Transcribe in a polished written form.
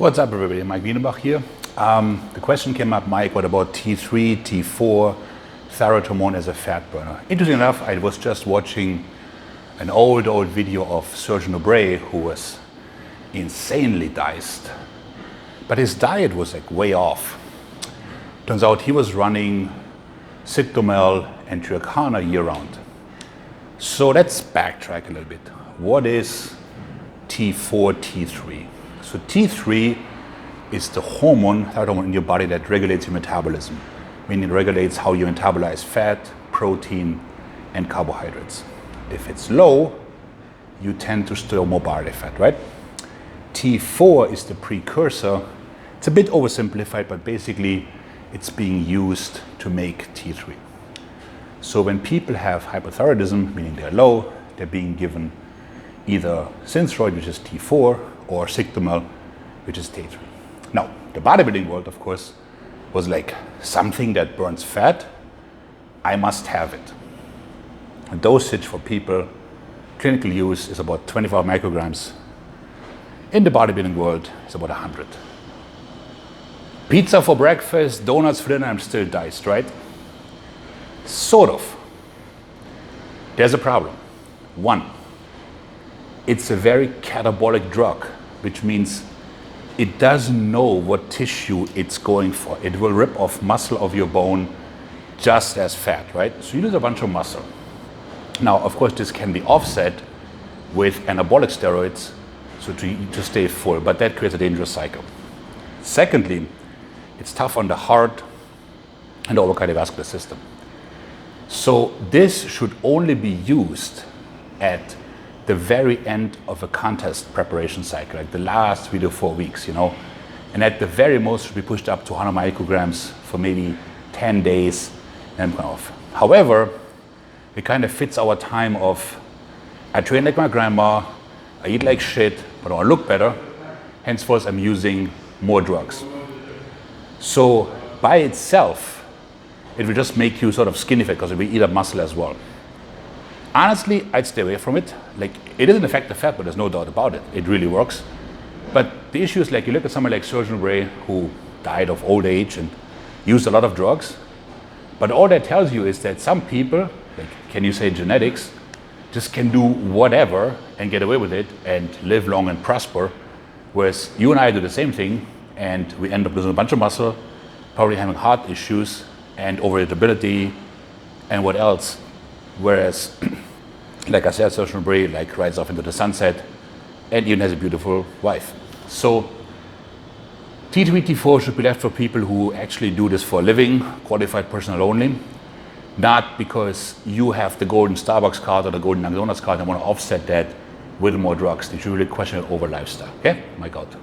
What's up, everybody? Maik Wiedenbach here. The question came up, Mike, what about T3, T4, thyroid hormone as a fat burner? Interesting enough, I was just watching an old video of Surgeon O'Bray, who was insanely diced, but his diet was like way off. Turns out he was running Sigdomel and Triacana year round. So let's backtrack a little bit. What is T4, T3? So T3 is the hormone, thyroid hormone in your body that regulates your metabolism, meaning it regulates how you metabolize fat, protein, and carbohydrates. If it's low, you tend to store more body fat, right? T4 is the precursor. It's a bit oversimplified, but basically it's being used to make T3. So when people have hypothyroidism, meaning they're low, they're being given either Synthroid, which is T4, or Sigdomel, which is T3. Now, the bodybuilding world, of course, was like something that burns fat. I must have it. A dosage for people, clinical use is about 25 micrograms. In the bodybuilding world, it's about 100. Pizza for breakfast, donuts for dinner, I'm still diced, right? Sort of. There's a problem. One, it's a very catabolic drug, which means it doesn't know what tissue it's going for. It will rip off muscle of your bone just as fat, right? So you lose a bunch of muscle. Now, of course, this can be offset with anabolic steroids, so to stay full, but that creates a dangerous cycle. Secondly, it's tough on the heart and the cardiovascular system. So this should only be used at the very end of a contest preparation cycle, like the last 3 to 4 weeks, and at the very most should be pushed up to 100 micrograms for maybe 10 days and off. However, it kind of fits our time of, I train like my grandma, I eat like shit, but I want to look better, henceforth I'm using more drugs. So by itself, it will just make you sort of skinny fat because it will eat up muscle as well. Honestly, I'd stay away from it. Like, it is an effective fat, but there's no doubt about it. It really works. But the issue is, like, you look at someone like Surgeon O'Bray, who died of old age and used a lot of drugs. But all that tells you is that some people, like, can you say genetics, just can do whatever and get away with it and live long and prosper. Whereas you and I do the same thing, and we end up losing a bunch of muscle, probably having heart issues and overeatability and what else. Whereas, like I said, Surgeon O'Bray rides off into the sunset and even has a beautiful wife. So T3, T4 should be left for people who actually do this for a living, qualified personnel only, not because you have the golden Starbucks card or the golden McDonald's card and want to offset that with more drugs. You should really question it over lifestyle. Okay? Mike out.